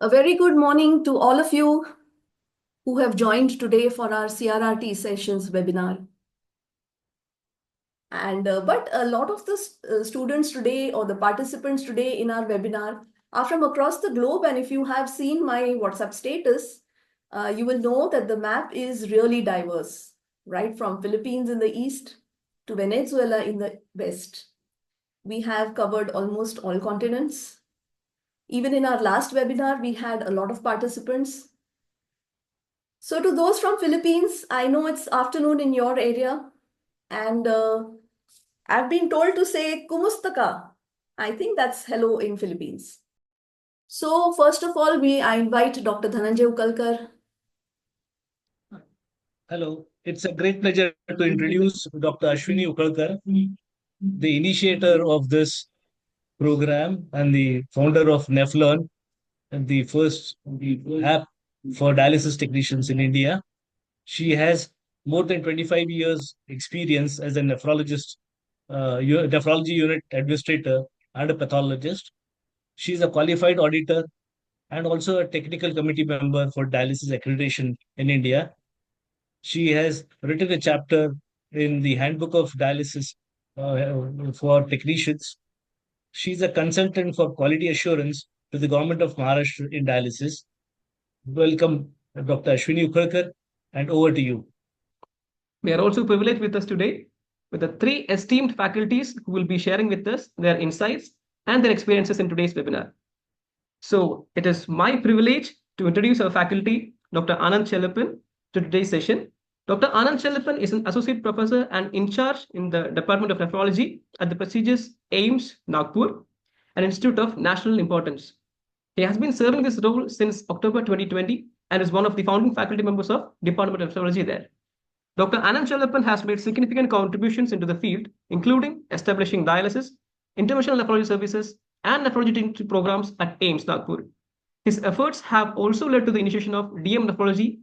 A very good morning to all of you who have joined today for our CRRT sessions webinar. But a lot of the students today or the participants today in our webinar are from across the globe. And if you have seen my WhatsApp status, you will know that the map is really diverse, right? From Philippines in the east to Venezuela in the west. We have covered almost all continents. Even in our last webinar, we had a lot of participants. So to those from Philippines, I know it's afternoon in your area, and I've been told to say kumusta ka. I think that's hello in Philippines. So first of all, I invite Dr. Dhananjay Ukalkar. Hello, it's a great pleasure to introduce Dr. Ashwini Ukalkar, the initiator of this program and the founder of Nephlon, and the first app for dialysis technicians in India. She has more than 25 years experience as a nephrologist, nephrology unit administrator and a pathologist. She is a qualified auditor and also a technical committee member for dialysis accreditation in India. She has written a chapter in the Handbook of Dialysis for Technicians. She's a consultant for quality assurance to the government of Maharashtra in dialysis. Welcome, Dr. Ashwini Ukalkar, and over to you. We are also privileged with us today with the three esteemed faculties who will be sharing with us their insights and their experiences in today's webinar. So it is my privilege to introduce our faculty, Dr. Anand Chellapan, to today's session. Dr. Anand Chellapan is an associate professor and in charge in the Department of Nephrology at the prestigious AIIMS Nagpur, an institute of national importance. He has been serving this role since October 2020 and is one of the founding faculty members of Department of Nephrology there. Dr. Anand Chellapan has made significant contributions into the field, including establishing dialysis, interventional nephrology services, and nephrology programs at AIIMS Nagpur. His efforts have also led to the initiation of DM Nephrology,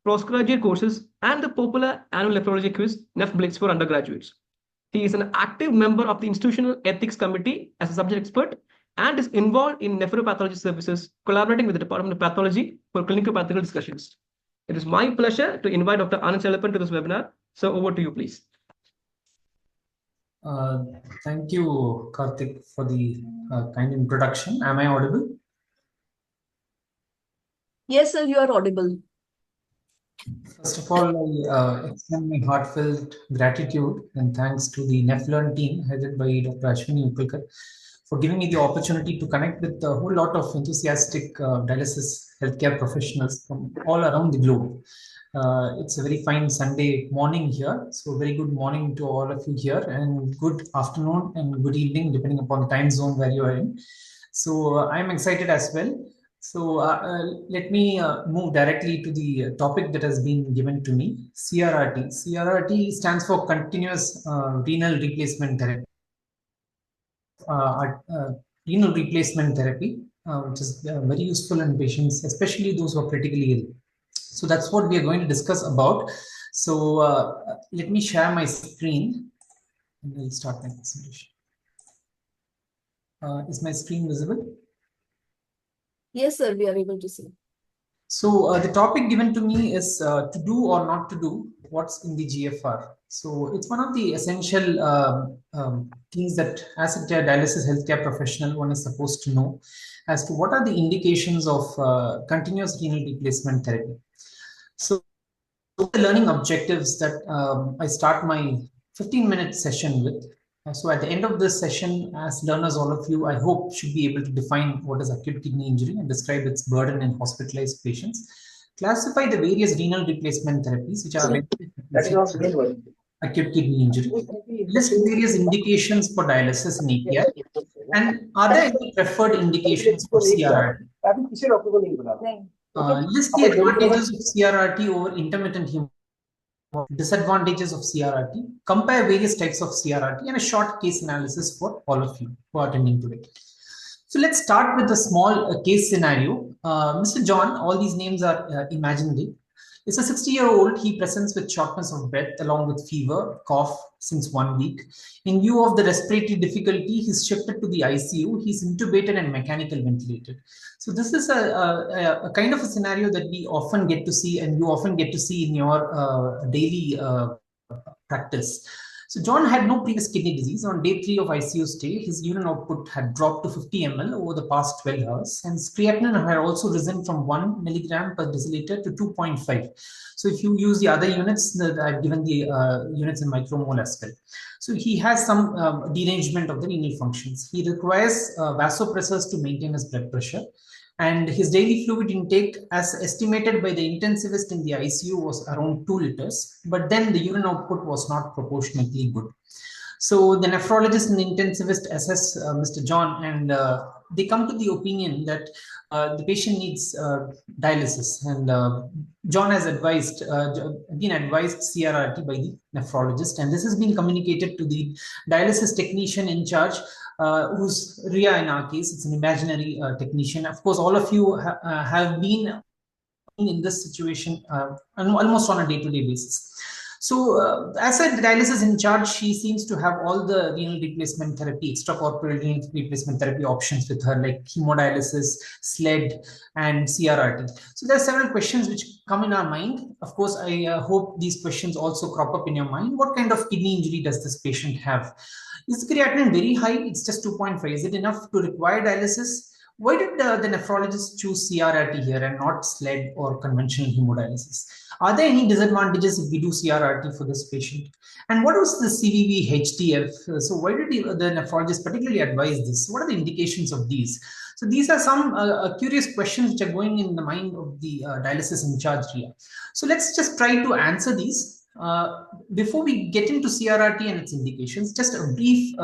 postgraduate courses, and the popular annual nephrology quiz, NephBlitz for undergraduates. He is an active member of the Institutional Ethics Committee as a subject expert and is involved in nephropathology services, collaborating with the Department of Pathology for clinical pathology discussions. It is my pleasure to invite Dr. Anand Chellapan to this webinar. So over to you, please. Thank you, Karthik, for the kind introduction. Am I audible? Yes, sir, you are audible. First of all, I extend my heartfelt gratitude and thanks to the Nephlon team headed by Dr. Ashwini Ukalkar for giving me the opportunity to connect with a whole lot of enthusiastic dialysis healthcare professionals from all around the globe. It's a very fine Sunday morning here. So very good morning to all of you here and good afternoon and good evening, depending upon the time zone where you are in. So I'm excited as well. So let me move directly to the topic that has been given to me, CRRT. CRRT stands for Continuous Renal Replacement Therapy. Renal replacement therapy, which is very useful in patients, especially those who are critically ill. So that's what we are going to discuss about. So let me share my screen and we'll start my presentation. Is my screen visible? Yes, sir, we are able to see. So the topic given to me is to do or not to do what's in the GFR. So it's one of the essential things that as a dialysis healthcare professional, one is supposed to know as to what are the indications of continuous renal replacement therapy. So the learning objectives that I start my 15-minute session with. So at the end of this session, as learners, all of you, I hope should be able to define what is acute kidney injury and describe its burden in hospitalized patients. Classify the various renal replacement therapies, which are acute kidney injury. List various indications for dialysis in API. And are there any preferred indications for CRRT? List the advantages of CRRT over intermittent hemodialysis. Disadvantages of CRRT, compare various types of CRRT, and a short case analysis for all of you who are attending today. So let's start with a small case scenario. Mr. John, all these names are imaginary. It's a 60-year-old. He presents with shortness of breath along with fever, cough since 1 week. In view of the respiratory difficulty, he's shifted to the ICU. He's intubated and mechanical ventilated. So this is a kind of a scenario that we often get to see, and you often get to see in your daily practice. So John had no previous kidney disease. On day 3 of ICU stay, his urine output had dropped to 50 ml over the past 12 hours, and his creatinine had also risen from 1 milligram per deciliter to 2.5. So if you use the other units, I've given the units in micromole as well. So he has some derangement of the renal functions. He requires vasopressors to maintain his blood pressure. And his daily fluid intake, as estimated by the intensivist in the ICU, was around 2 liters, but then the urine output was not proportionately good. So the nephrologist and the intensivist assess Mr. John, and they come to the opinion that the patient needs dialysis, and John has been advised CRRT by the nephrologist, and this has been communicated to the dialysis technician in charge, who's Ria in our case. It's an imaginary technician. Of course, all of you have been in this situation almost on a day-to-day basis. So as a dialysis in charge, she seems to have all the renal replacement therapy, extracorporeal renal replacement therapy options with her, like hemodialysis, SLED, and CRRT. So there are several questions which come in our mind. Of course, I hope these questions also crop up in your mind. What kind of kidney injury does this patient have? Is the creatinine very high? It's just 2.5. Is it enough to require dialysis? Why did the nephrologist choose CRRT here and not SLED or conventional hemodialysis? Are there any disadvantages if we do CRRT for this patient? And what was the CVV-HDF? So why did the nephrologist particularly advise this? What are the indications of these? So these are some curious questions which are going in the mind of the dialysis in charge here. So let's just try to answer these. Before we get into CRRT and its indications, just a brief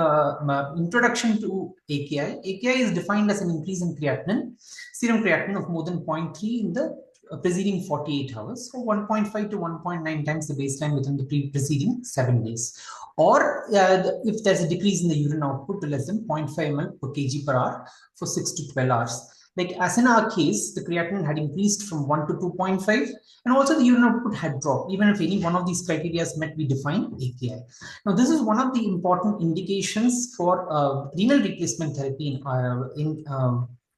introduction to AKI. AKI is defined as an increase in creatinine, serum creatinine of more than 0.3 in the preceding 48 hours, or 1.5 to 1.9 times the baseline within the preceding 7 days. Or if there's a decrease in the urine output to less than 0.5 ml per kg per hour for 6 to 12 hours. Like as in our case, the creatinine had increased from 1 to 2.5, and also the urine output had dropped. Even if any one of these criteria is met, we define AKI. Now, this is one of the important indications for renal replacement therapy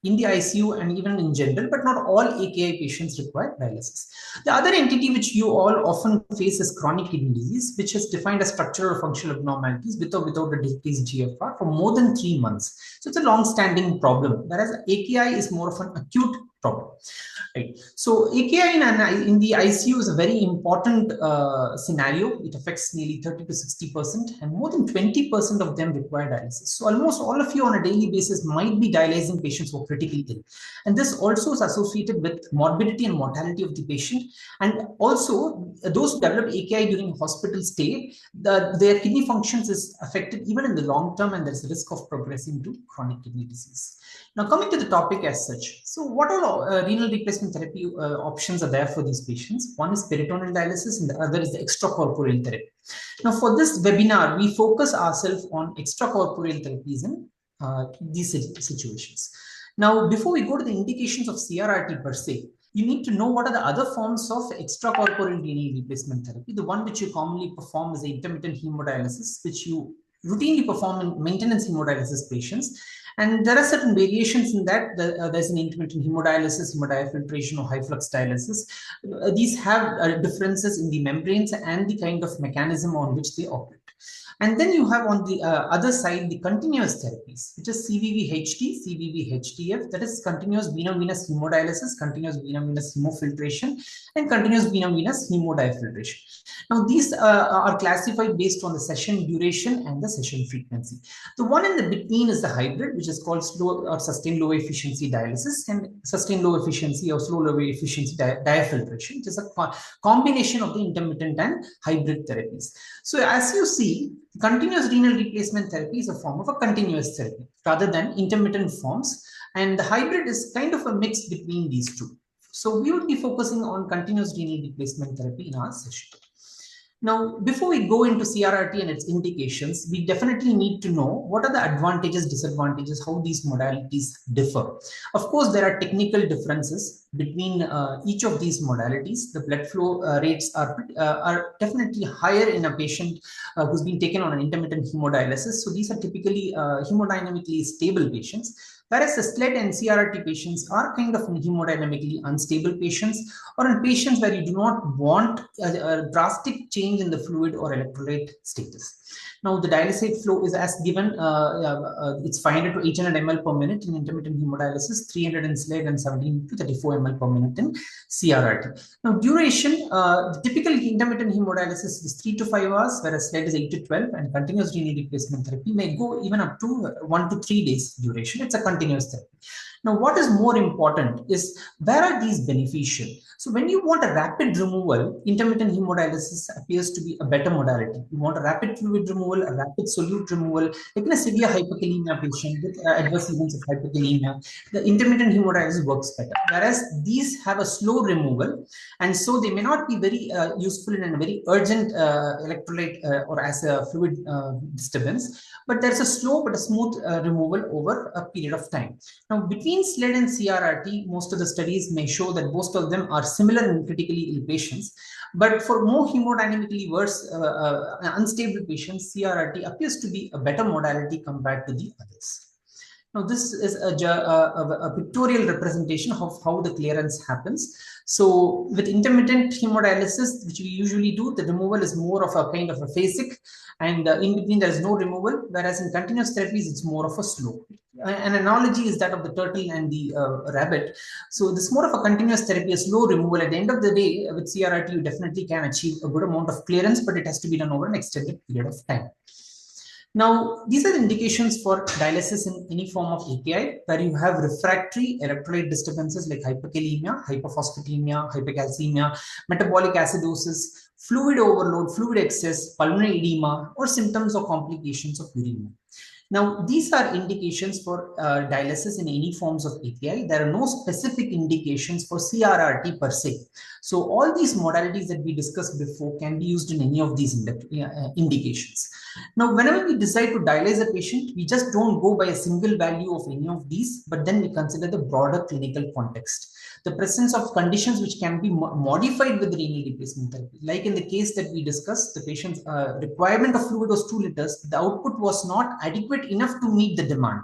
in the ICU and even in general, but not all AKI patients require dialysis. The other entity which you all often face is chronic kidney disease, which is defined as structural or functional abnormalities with or without a decreased GFR for more than 3 months. So it's a long-standing problem, whereas AKI is more of an acute problem. Right. So AKI in the ICU is a very important scenario. It affects nearly 30 to 60%, and more than 20% of them require dialysis. So almost all of you on a daily basis might be dialyzing patients who are critically ill. And this also is associated with morbidity and mortality of the patient. And also those who develop AKI during hospital stay, their kidney functions is affected even in the long term, and there's a risk of progressing to chronic kidney disease. Now coming to the topic as such. So what all renal replacement therapy options are there for these patients? One is peritoneal dialysis and the other is the extracorporeal therapy. Now for this webinar, we focus ourselves on extracorporeal therapies in these situations. Now, before we go to the indications of CRRT per se, you need to know what are the other forms of extracorporeal renal replacement therapy. The one which you commonly perform is the intermittent hemodialysis, which you routinely perform in maintenance hemodialysis patients. And there are certain variations in that. There's an intermittent hemodialysis, hemodiafiltration, or high flux dialysis. These have differences in the membranes and the kind of mechanism on which they operate. And then you have on the other side the continuous therapies, which is CVV-HD, CVV-HDF, that is continuous veno-venous hemodialysis, continuous veno-venous hemofiltration, and continuous veno-venous hemodiafiltration. Now, these are classified based on the session duration and the session frequency. The one in the between is the hybrid, which is called slow or sustained low efficiency dialysis, and sustained low efficiency or slow low efficiency diafiltration, which is a combination of the intermittent and hybrid therapies. So as you see, continuous renal replacement therapy is a form of a continuous therapy rather than intermittent forms, and the hybrid is kind of a mix between these two. So we will be focusing on continuous renal replacement therapy in our session. Now, before we go into CRRT and its indications, we definitely need to know what are the advantages, disadvantages, how these modalities differ. Of course, there are technical differences between each of these modalities. The blood flow rates are definitely higher in a patient who's been taken on an intermittent hemodialysis. So these are typically hemodynamically stable patients. Whereas the SLED and CRRT patients are kind of hemodynamically unstable patients, or in patients where you do not want a drastic change in the fluid or electrolyte status. Now, the dialysate flow is as given, it's 500 to 800 ml per minute in intermittent hemodialysis, 300 in SLED, and 17 to 34 ml per minute in CRRT. Now, duration, the typical intermittent hemodialysis is 3 to 5 hours, whereas SLED is 8 to 12, and continuous renal replacement therapy may go even up to 1 to 3 days duration. It's a continuous therapy. Now, what is more important is where are these beneficial? So when you want a rapid removal, intermittent hemodialysis appears to be a better modality. You want a rapid fluid removal, a rapid solute removal, like in a severe hyperkalemia patient with adverse events of hyperkalemia, the intermittent hemodialysis works better. Whereas these have a slow removal, and so they may not be very useful in a very urgent electrolyte or as a fluid disturbance, but there's a slow but a smooth removal over a period of time. Now, between SLED and CRRT, most of the studies may show that most of them are similar in critically ill patients. But for more hemodynamically worse, unstable patients, CRRT appears to be a better modality compared to the others. Now, this is a pictorial representation of how the clearance happens. So with intermittent hemodialysis, which we usually do, the removal is more of a kind of a phasic, and in between there is no removal, whereas in continuous therapies, it's more of a slope. An analogy is that of the turtle and the rabbit. So this is more of a continuous therapy, a slow removal. At the end of the day, with CRRT, you definitely can achieve a good amount of clearance, but it has to be done over an extended period of time. Now, these are the indications for dialysis in any form of AKI, where you have refractory electrolyte disturbances like hyperkalemia, hyperphosphatemia, hypercalcemia, metabolic acidosis, fluid overload, fluid excess, pulmonary edema, or symptoms or complications of uremia. Now, these are indications for dialysis in any forms of AKI. There are no specific indications for CRRT per se. So all these modalities that we discussed before can be used in any of these indications. Now, whenever we decide to dialyze a patient, we just don't go by a single value of any of these, but then we consider the broader clinical context. The presence of conditions which can be modified with renal replacement therapy. Like in the case that we discussed, the patient's requirement of fluid was 2 liters. The output was not adequate enough to meet the demand.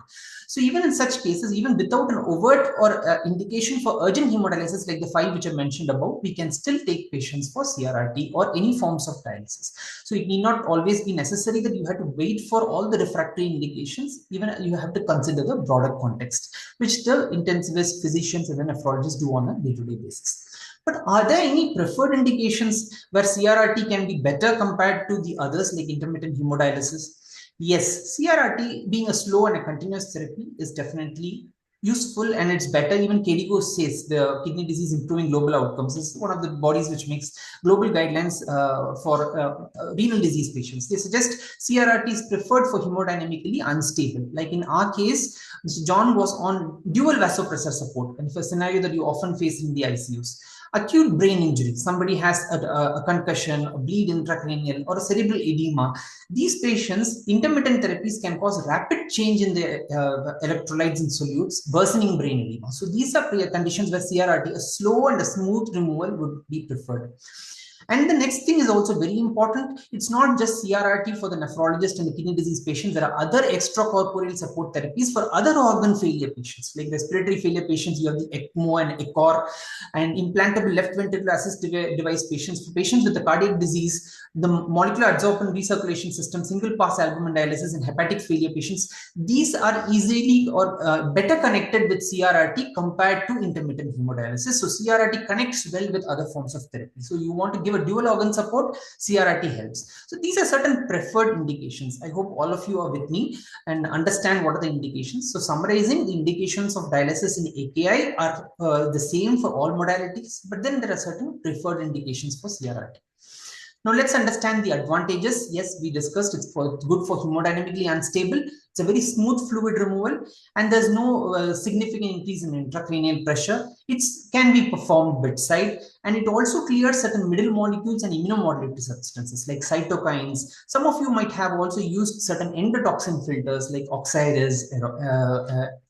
So even in such cases, even without an overt or indication for urgent hemodialysis like the 5 which I mentioned above, we can still take patients for CRRT or any forms of dialysis. So it need not always be necessary that you have to wait for all the refractory indications. Even you have to consider the broader context, which the intensivists, physicians, and the nephrologists do on a day-to-day basis. But are there any preferred indications where CRRT can be better compared to the others like intermittent hemodialysis? Yes, CRRT being a slow and a continuous therapy is definitely useful, and it's better. Even KDIGO says the kidney disease improving global outcomes is one of the bodies which makes global guidelines for renal disease patients. They suggest CRRT is preferred for hemodynamically unstable. Like in our case, Mr. John was on dual vasopressor support, and for a scenario that you often face in the ICUs. Acute brain injury, somebody has a concussion, a bleed intracranial, or a cerebral edema. These patients, intermittent therapies can cause rapid change in the electrolytes and solutes, worsening brain edema. So these are conditions where CRRT, a slow and a smooth removal, would be preferred. And the next thing is also very important. It's not just CRRT for the nephrologist and the kidney disease patients. There are other extracorporeal support therapies for other organ failure patients, like respiratory failure patients. You have the ECMO and ECOR, and implantable left ventricular assist device patients. For patients with the cardiac disease, the molecular adsorbent recirculation system, single pass albumin dialysis, and hepatic failure patients. These are easily or better connected with CRRT compared to intermittent hemodialysis. So CRRT connects well with other forms of therapy. So you want to give a dual organ support, CRRT helps. So these are certain preferred indications. I hope all of you are with me and understand what are the indications. So summarizing, the indications of dialysis in AKI are the same for all modalities, but then there are certain preferred indications for CRRT. Now let's understand the advantages. Yes, we discussed it's good for hemodynamically unstable. It's a very smooth fluid removal, and there's no significant increase in intracranial pressure. It can be performed bedside, and it also clears certain middle molecules and immunomodulatory substances like cytokines. Some of you might have also used certain endotoxin filters like oxidase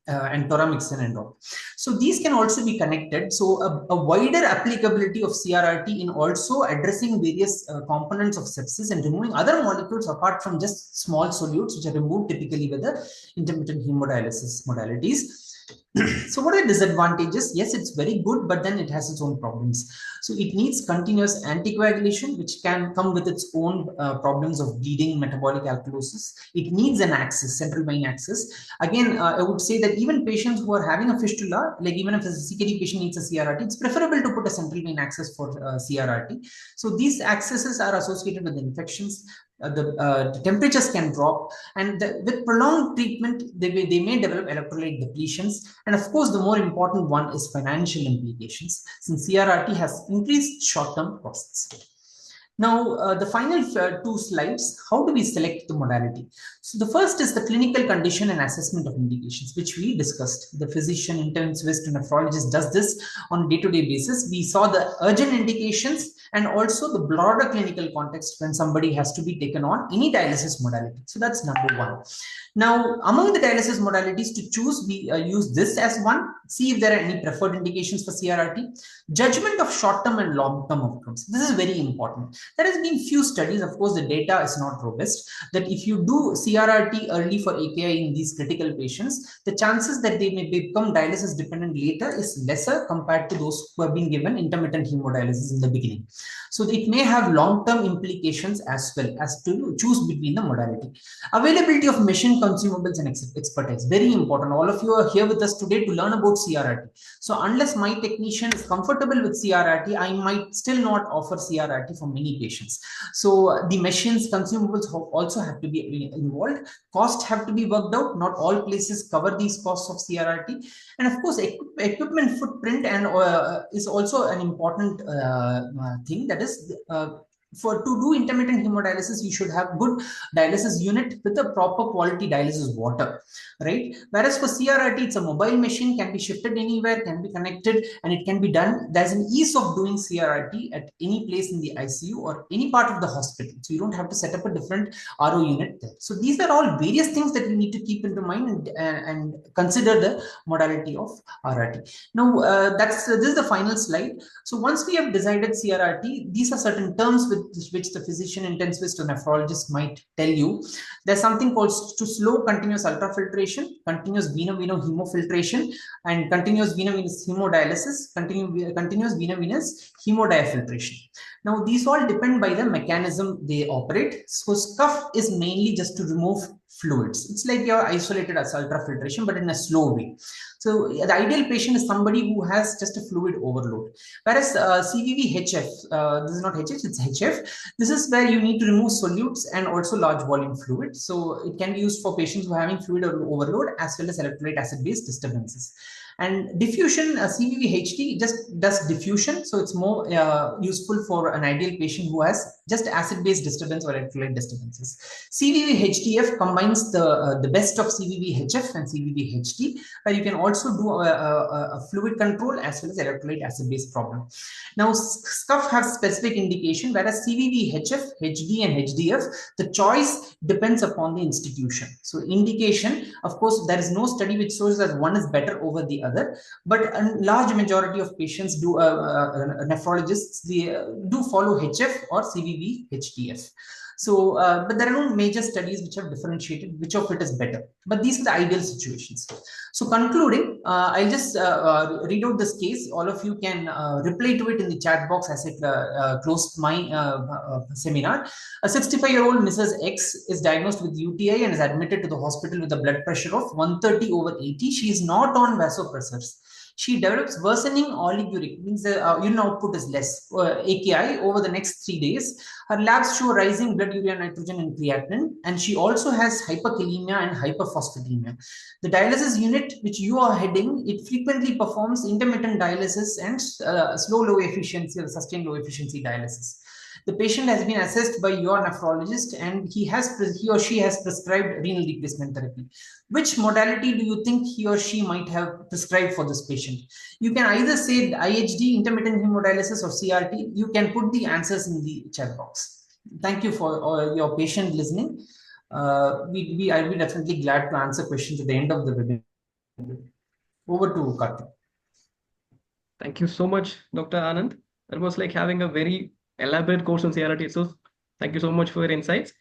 and toramycin and all. So these can also be connected. So a wider applicability of CRRT in also addressing various components of sepsis and removing other molecules apart from just small solutes, which are removed typically with the intermittent hemodialysis modalities. So what are the disadvantages? Yes, it's very good, but then it has its own problems. So it needs continuous anticoagulation, which can come with its own problems of bleeding, metabolic alkalosis. It needs an access, central vein access. Again, I would say that even patients who are having a fistula, like even if a CKD patient needs a CRRT, it's preferable to put a central vein access for CRRT. So these accesses are associated with infections. The temperatures can drop, and with prolonged treatment, they may develop electrolyte depletions. And of course, the more important one is financial implications, since CRRT has increased short-term costs. Now, the final two slides, how do we select the modality? So the first is the clinical condition and assessment of indications, which we discussed. The physician, intensivist, and nephrologist does this on a day-to-day basis. We saw the urgent indications and also the broader clinical context when somebody has to be taken on any dialysis modality. So that's number one. Now, among the dialysis modalities to choose, we use this as one. See if there are any preferred indications for CRRT. Judgment of short-term and long-term outcomes. This is very important. There has been few studies, of course, the data is not robust, that if you do CRRT early for AKI in these critical patients, the chances that they may become dialysis dependent later is lesser compared to those who have been given intermittent hemodialysis in the beginning. So it may have long-term implications as well as to choose between the modality. Availability of machine consumables and expertise, very important. All of you are here with us today to learn about CRRT. So unless my technician is comfortable with CRRT, I might still not offer CRRT for many patients. So the machines, consumables also have to be involved. Costs have to be worked out. Not all places cover these costs of CRRT. And of course, equipment footprint and is also an important thing. That is, to do intermittent hemodialysis, you should have good dialysis unit with a proper quality dialysis water, right? Whereas for CRRT, it's a mobile machine, can be shifted anywhere, can be connected, and it can be done. There's an ease of doing CRRT at any place in the ICU or any part of the hospital. So you don't have to set up a different RO unit there. So these are all various things that we need to keep into mind and consider the modality of RRT. Now, this is the final slide. So once we have decided CRRT, these are certain terms with which the physician, intensivist, or nephrologist might tell you. There's something called slow continuous ultrafiltration, continuous veno-veno hemofiltration, and continuous veno-venous hemodialysis, continuous veno-venous hemodiafiltration. Now, these all depend by the mechanism they operate. So scuff is mainly just to remove fluids. It's like your isolated as ultrafiltration, but in a slow way. So the ideal patient is somebody who has just a fluid overload. Whereas CVV-HF, this is not HH, it's HF. This is where you need to remove solutes and also large volume fluid. So it can be used for patients who are having fluid overload as well as electrolyte acid-base disturbances. And diffusion, CVV-HD just does diffusion. So it's more useful for an ideal patient who has just acid-base disturbance or electrolyte disturbances. CVV-HDF combines the best of CVV-HF and CVV-HD, where you can also do a fluid control as well as electrolyte acid-base problem. Now, scuff has specific indication, whereas CVV-HF, HD, and HDF, the choice depends upon the institution. So indication, of course, there is no study which shows that one is better over the other, but a large majority of patients do, nephrologists, they do follow HF or CVV-HDF. So, but there are no major studies which have differentiated which of it is better. But these are the ideal situations. So concluding, I'll just read out this case. All of you can reply to it in the chat box as I closed my seminar. A 65-year-old Mrs. X is diagnosed with UTI and is admitted to the hospital with a blood pressure of 130/80. She is not on vasopressors. She develops worsening oliguric, means the urine output is less, AKI, over the next 3 days. Her labs show rising blood urea nitrogen and creatinine, and she also has hyperkalemia and hyperphosphatemia. The dialysis unit which you are heading, it frequently performs intermittent dialysis and slow low efficiency or sustained low efficiency dialysis. The patient has been assessed by your nephrologist and he or she has prescribed renal replacement therapy. Which modality do you think he or she might have prescribed for this patient? You can either say IHD, intermittent hemodialysis, or CRT. You can put the answers in the chat box. Thank you for your patient listening. I'll be definitely glad to answer questions at the end of the webinar. Over to Karthik. Thank you so much, Dr. Anand. That was like having a very elaborate course on CRRT. So thank you so much for your insights.